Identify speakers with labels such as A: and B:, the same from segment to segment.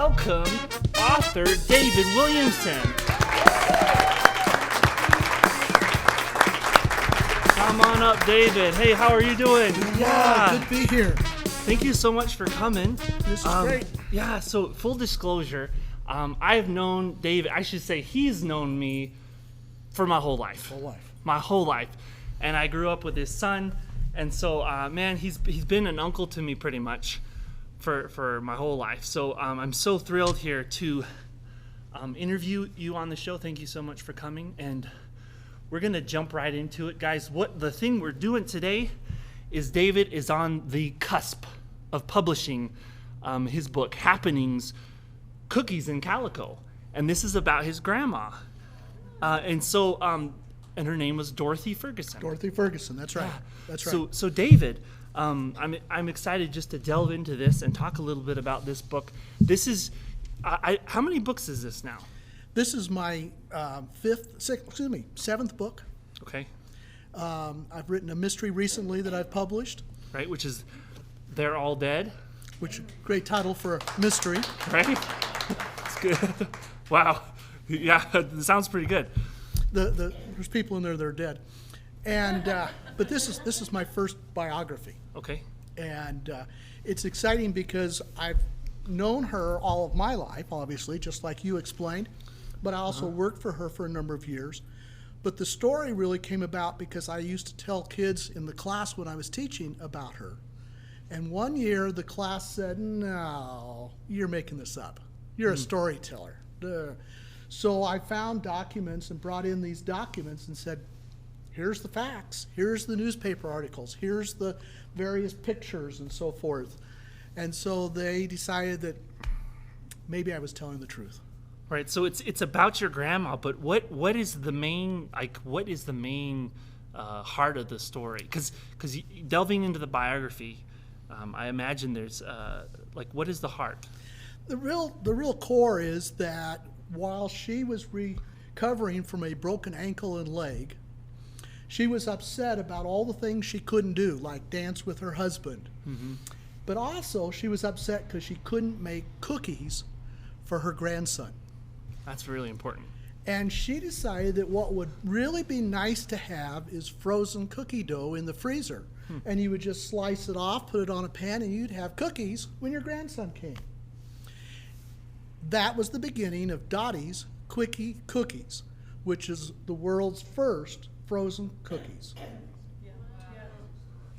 A: welcome author David Williamson. Come on up, David. Hey, how are you doing?
B: Yeah, good to be here.
A: Thank you so much for coming.
B: This is great.
A: Yeah, so full disclosure, I've known David, I should say he's known me for my whole life. My whole life. And I grew up with his son. And so, man, he's been an uncle to me pretty much for my whole life. So I'm so thrilled here to interview you on the show. Thank you so much for coming. And we're going to jump right into it. Guys, what the thing we're doing today is David is on the cusp of publishing his book, Happenings, Cookies and Calico. And this is about his grandma. And her name was Dorothy Ferguson.
B: Dorothy Ferguson, that's right.
A: Yeah.
B: That's right.
A: So David, I'm excited just to delve into this and talk a little bit about this book. This is, how many books is this now?
B: This is my seventh book.
A: Okay.
B: I've written a mystery recently that I've published.
A: Right, which is They're All Dead.
B: Which great title for a mystery.
A: Right? It's good. Wow. Yeah, it sounds pretty good.
B: There's people in there that are dead, and but this is my first biography.
A: Okay.
B: And it's exciting because I've known her all of my life, obviously, just like you explained, but I also worked for her for a number of years. But the story really came about because I used to tell kids in the class when I was teaching about her. And one year the class said, "No, you're making this up. You're a storyteller." Duh. So I found documents and brought in these documents and said, here's the facts, here's the newspaper articles, here's the various pictures and so forth. And so they decided that maybe I was telling the truth.
A: Right. So it's about your grandma, but what is the main heart of the story? Because delving into the biography, I imagine there's what is the heart?
B: The real core is that while she was recovering from a broken ankle and leg, she was upset about all the things she couldn't do, like dance with her husband. Mm-hmm. But also she was upset because she couldn't make cookies for her grandson.
A: That's really important.
B: And she decided that what would really be nice to have is frozen cookie dough in the freezer. And you would just slice it off, put it on a pan, and you'd have cookies when your grandson came. That was the beginning of Dottie's Quickie Cookies, which is the world's first frozen cookies.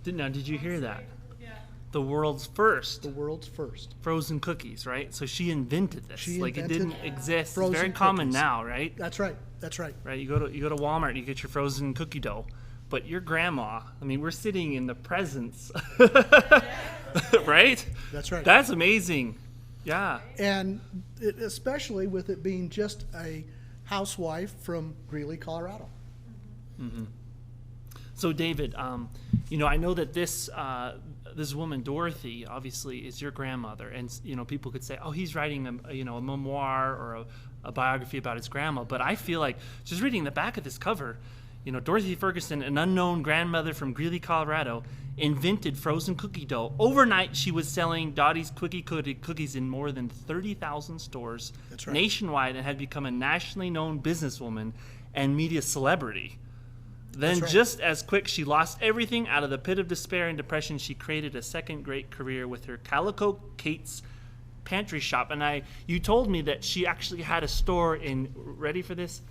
A: Now, did you hear that? Yeah. The world's first.
B: The world's first.
A: Frozen cookies, right? So she invented this.
B: She
A: it didn't exist. It's very
B: cookies.
A: common now, right?
B: That's right. That's right.
A: Right. You go to Walmart and you get your frozen cookie dough. But your grandma, we're sitting in the presence. Right?
B: That's right.
A: That's amazing. Yeah.
B: And especially with it being just a housewife from Greeley, Colorado.
A: Mm-hmm. So David, I know that this woman Dorothy obviously is your grandmother, and people could say, oh, he's writing a memoir or a biography about his grandma. But I feel like just reading the back of this cover, Dorothy Ferguson, an unknown grandmother from Greeley, Colorado, invented frozen cookie dough. Overnight, she was selling Dottie's Quickie Cookies in more than 30,000 stores nationwide and had become a nationally known businesswoman and media celebrity. Then, just as quick, she lost everything. Out of the pit of despair and depression, she created a second great career with her Calico Kate's Pantry Shop. And you told me that she actually had a store in, ready for this,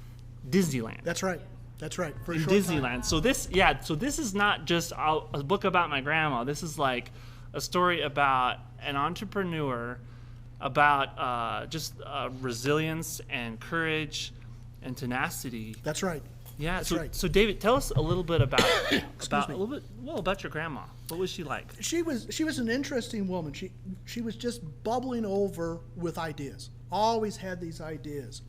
A: Disneyland.
B: That's right. That's right.
A: In Disneyland. So this is not just a book about my grandma. This is like a story about an entrepreneur, about resilience and courage and tenacity.
B: That's right.
A: Yeah.
B: That's right.
A: So David, tell us a little bit about about your grandma. What was she like?
B: She was an interesting woman. She was just bubbling over with ideas. Always had these ideas.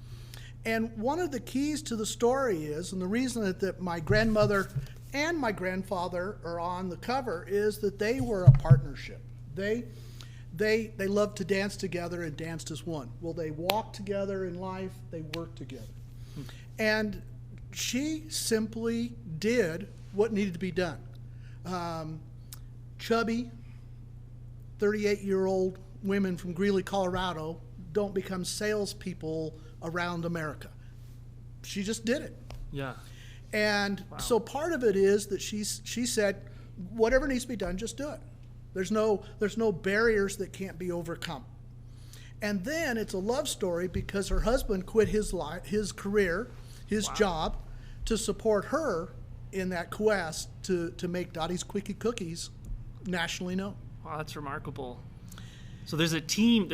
B: And one of the keys to the story is, and the reason that my grandmother and my grandfather are on the cover, is that they were a partnership. They loved to dance together and danced as one. Well, they walked together in life. They worked together. And she simply did what needed to be done. Chubby, 38-year-old women from Greeley, Colorado, don't become salespeople around America. She just did it.
A: Yeah.
B: And so part of it is that she said, whatever needs to be done, just do it. There's no barriers that can't be overcome. And then it's a love story because her husband quit his career, his job, to support her in that quest to make Dottie's Quickie Cookies nationally known.
A: Wow, that's remarkable. So there's a team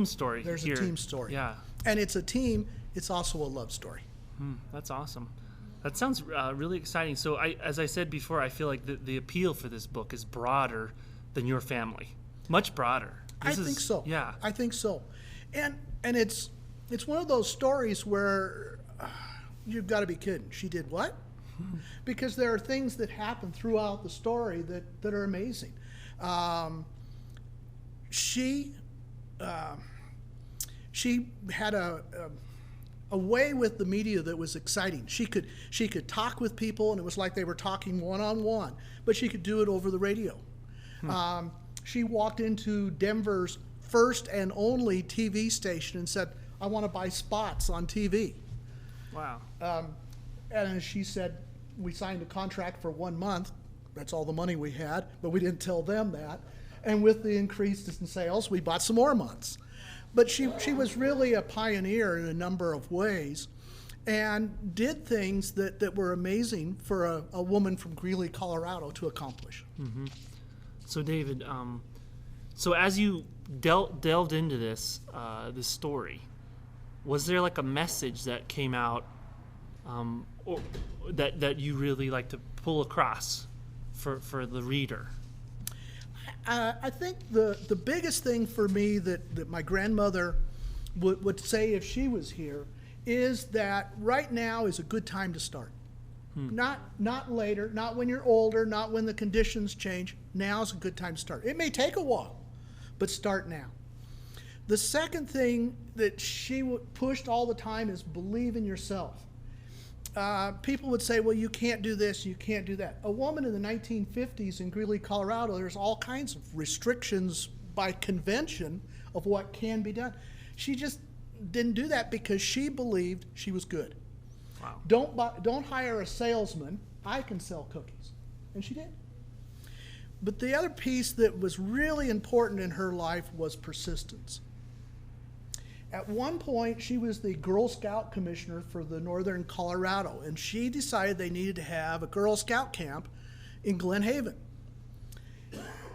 A: story.
B: There's
A: here.
B: a team story.
A: Yeah.
B: And it's a team. It's also a love story.
A: That's awesome. That sounds really exciting. So as I said before, I feel like the appeal for this book is broader than your family. Much broader.
B: I think so.
A: Yeah.
B: I think so. And it's one of those stories where you've got to be kidding. She did what? Because there are things that happen throughout the story that are amazing. She had a way with the media that was exciting. She could talk with people, and it was like they were talking one-on-one, but she could do it over the radio. She walked into Denver's first and only TV station and said, I want to buy spots on TV.
A: Wow.
B: And she said, we signed a contract for 1 month. That's all the money we had, but we didn't tell them that. And with the increase in sales, we bought some more months. But she was really a pioneer in a number of ways and did things that were amazing for a woman from Greeley, Colorado to accomplish.
A: Mm-hmm. So David, so as you delved into this story, was there like a message that came out or that you really like to pull across for the reader?
B: I think the biggest thing for me that my grandmother would say if she was here is that right now is a good time to start. Not later, not when you're older, not when the conditions change. Now's a good time to start. It may take a while, but start now. The second thing that she pushed all the time is believe in yourself. People would say, well, you can't do this, you can't do that. A woman in the 1950s in Greeley, Colorado, there's all kinds of restrictions by convention of what can be done. She just didn't do that because she believed she was good.
A: Wow.
B: Don't hire a salesman. I can sell cookies. And she did. But the other piece that was really important in her life was persistence. At one point, she was the Girl Scout commissioner for the Northern Colorado, and she decided they needed to have a Girl Scout camp in Glen Haven.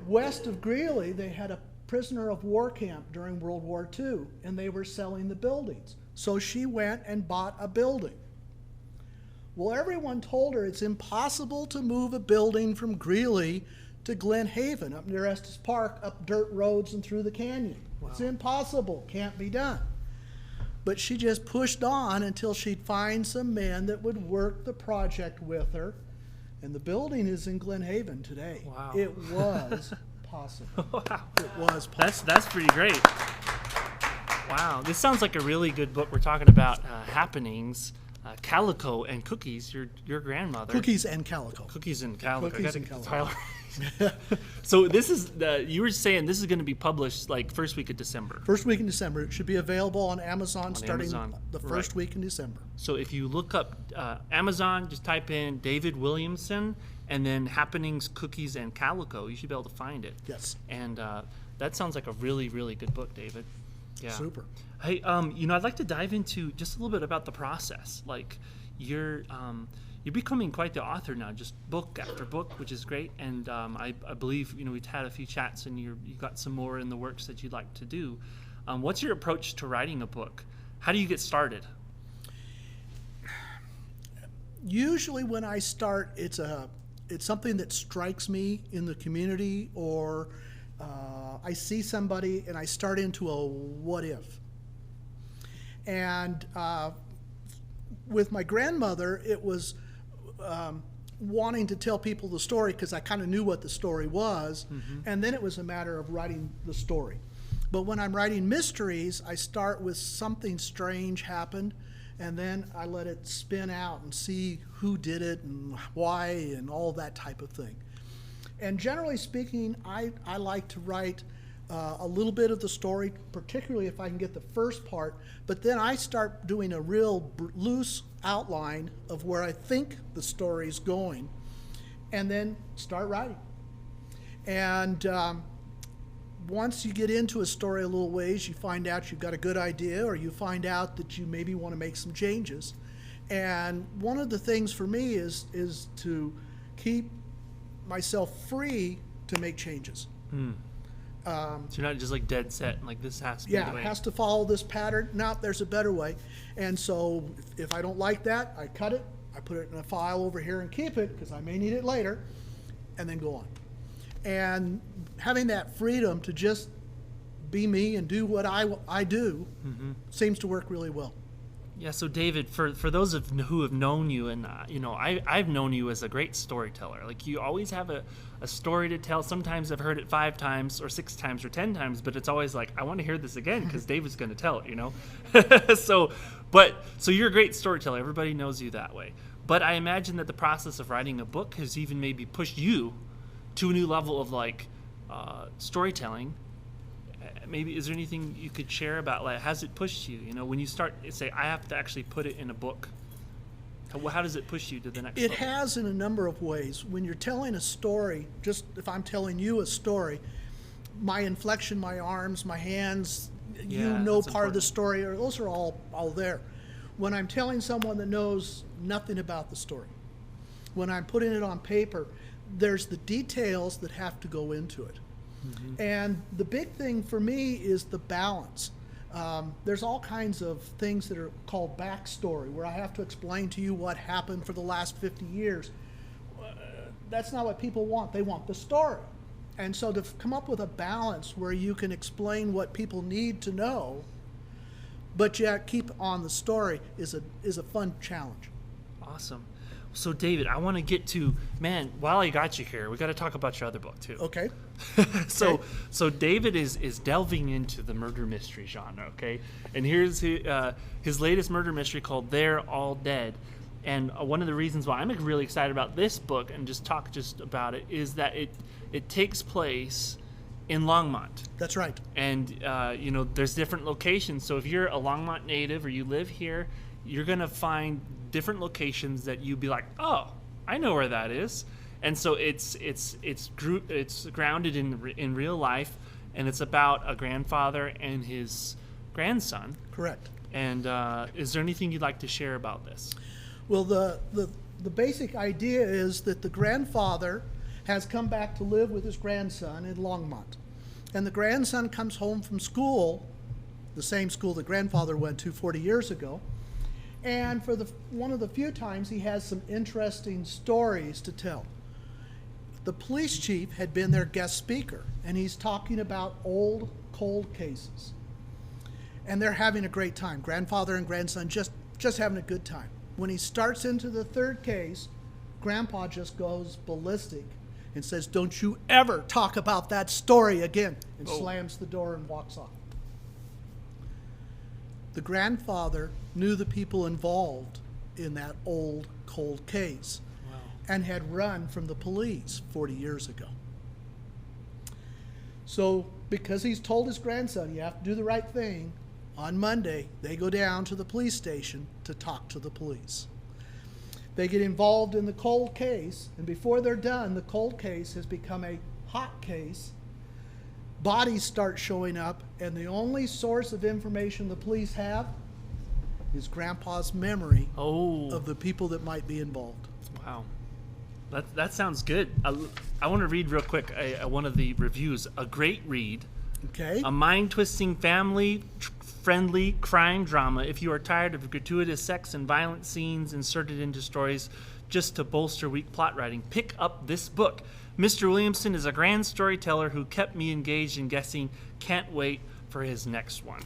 B: West of Greeley, they had a prisoner of war camp during World War II, and they were selling the buildings. So she went and bought a building. Well, everyone told her it's impossible to move a building from Greeley to Glen Haven, up near Estes Park, up dirt roads and through the canyon. Wow. It's impossible, can't be done. But she just pushed on until she'd find some men that would work the project with her. And the building is in Glen Haven today.
A: Wow.
B: It was possible.
A: Wow.
B: It was possible.
A: That's pretty great. Wow. This sounds like a really good book. We're talking about happenings. Calico and Cookies, your grandmother.
B: Cookies and Calico.
A: Cookies and Calico.
B: Cookies and Calico.
A: So this is you were saying this is going to be published like first week of December.
B: First week in December. It should be available on Amazon starting the first
A: right.
B: week in December.
A: So if you look up Amazon, just type in David Williamson and then Happenings, Cookies, and Calico. You should be able to find it.
B: Yes.
A: And that sounds like a really, really good book, David. Yeah.
B: Super.
A: Hey, I'd like to dive into just a little bit about the process. Like, you're becoming quite the author now, just book after book, which is great. And I believe, we've had a few chats, and you got some more in the works that you'd like to do. What's your approach to writing a book? How do you get started?
B: Usually, when I start, it's something that strikes me in the community, or I see somebody and I start into a what if. And with my grandmother, it was wanting to tell people the story because I kind of knew what the story was, and then it was a matter of writing the story. But when I'm writing mysteries, I start with something strange happened, and then I let it spin out and see who did it and why and all that type of thing. And generally speaking, I like to write a little bit of the story, particularly if I can get the first part, but then I start doing a real loose outline of where I think the story's going, and then start writing. And once you get into a story a little ways, you find out you've got a good idea, or you find out that you maybe want to make some changes. And one of the things for me is to keep myself free to make changes.
A: So you're not just like dead set, like this has to be the way.
B: Yeah, it has to follow this pattern. No, there's a better way. And so if I don't like that, I cut it, I put it in a file over here and keep it, because I may need it later, and then go on. And having that freedom to just be me and do what I do seems to work really well.
A: Yeah, so David, for those who have known you, and I've known you as a great storyteller. Like, you always have a story to tell. Sometimes I've heard it 5 times or 6 times or 10 times, but it's always like, I want to hear this again because David's going to tell it, So you're a great storyteller. Everybody knows you that way. But I imagine that the process of writing a book has even maybe pushed you to a new level of storytelling. Maybe is there anything you could share about, like, has it pushed you? When you start say, I have to actually put it in a book. How does it push you to the next level?
B: It has in a number of ways. When you're telling a story, just if I'm telling you a story, my inflection, my arms, my hands, part of the story, those are all there. When I'm telling someone that knows nothing about the story, when I'm putting it on paper, there's the details that have to go into it. And the big thing for me is the balance. There's all kinds of things that are called backstory, where I have to explain to you what happened for the last 50 years. That's not what people want. They want the story. And so to come up with a balance where you can explain what people need to know, but yet keep on the story is a fun challenge.
A: Awesome. So David, I want to get to, while I got you here, we got to talk about your other book too.
B: Okay.
A: So David is delving into the murder mystery genre, okay? And here's his latest murder mystery called They're All Dead. And one of the reasons why I'm really excited about this book and just about it is that it takes place in Longmont.
B: That's right.
A: And there's different locations. So if you're a Longmont native or you live here, you're going to find different locations that you'd be like, oh, I know where that is. And so it's grounded in real life, and it's about a grandfather and his grandson.
B: Correct.
A: And is there anything you'd like to share about this?
B: Well, the basic idea is that the grandfather has come back to live with his grandson in Longmont. And the grandson comes home from school, the same school the grandfather went to 40 years ago. And for one of the few times, he has some interesting stories to tell. The police chief had been their guest speaker, and he's talking about old cold cases. And they're having a great time. Grandfather and grandson just having a good time. When he starts into the third case, Grandpa just goes ballistic and says, "Don't you ever talk about that story again," and slams the door and walks off. The grandfather knew the people involved in that old cold case and had run from the police 40 years ago. So because he's told his grandson, you have to do the right thing, on Monday they go down to the police station to talk to the police. They get involved in the cold case, and before they're done, the cold case has become a hot case. Bodies start showing up, and the only source of information the police have is Grandpa's memory of the people that might be involved.
A: Wow. That sounds good. I want to read real quick one of the reviews. A great read.
B: Okay.
A: A mind-twisting, family-friendly crime drama if you are tired of gratuitous sex and violent scenes inserted into stories just to bolster weak plot writing. Pick up this book. Mr. Williamson is a grand storyteller who kept me engaged in guessing. Can't wait for his next one.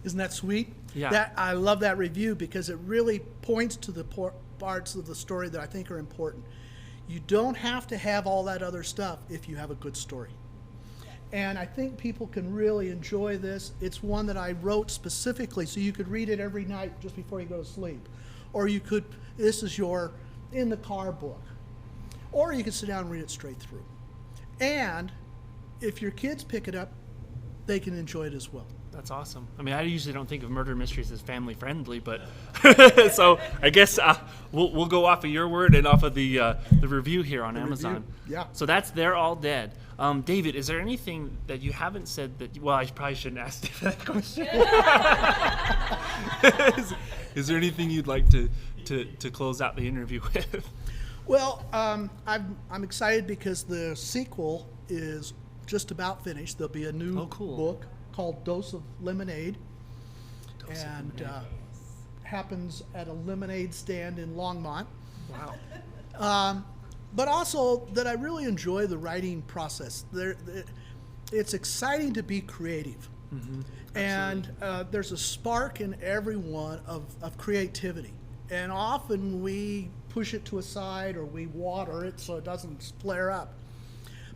B: Isn't that sweet?
A: Yeah.
B: I love that review because it really points to the parts of the story that I think are important. You don't have to have all that other stuff if you have a good story. And I think people can really enjoy this. It's one that I wrote specifically so you could read it every night just before you go to sleep. Or this is your in the car book. Or you can sit down and read it straight through. And if your kids pick it up, they can enjoy it as well.
A: That's awesome. I mean, I usually don't think of murder mysteries as family friendly, but so I guess we'll go off of your word and off of the review here on Amazon.
B: Review, yeah.
A: So that's They're All Dead. David, is there anything that you haven't said that? Well, I probably shouldn't ask you that question. Is there anything you'd like to close out the interview with?
B: Well, I'm excited because the sequel is just about finished. There'll be a new book called Dose of Lemonade, happens at a lemonade stand in Longmont.
A: Wow.
B: But also that I really enjoy the writing process. It's exciting to be creative.
A: Mm-hmm.
B: And there's a spark in everyone of creativity. And often we push it to a side or we water it so it doesn't flare up.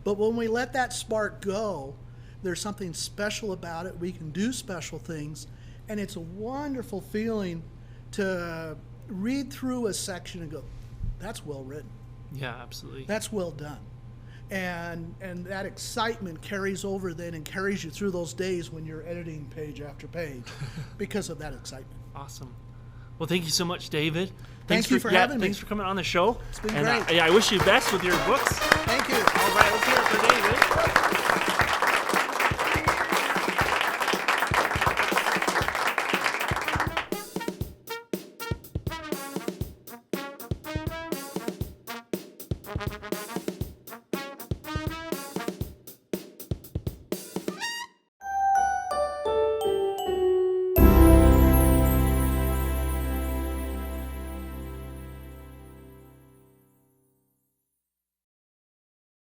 B: But when we let that spark go, there's something special about it. We can do special things. And it's a wonderful feeling to read through a section and go, that's well written.
A: Yeah, absolutely.
B: That's well done. And that excitement carries over then and carries you through those days when you're editing page after page because of that excitement.
A: Awesome. Well, thank you so much, David.
B: Thank you for having me.
A: Thanks for coming on the show.
B: It's been
A: great.
B: great.
A: I wish you the best with your books.
B: Thank you.
A: All right, let's hear it for David.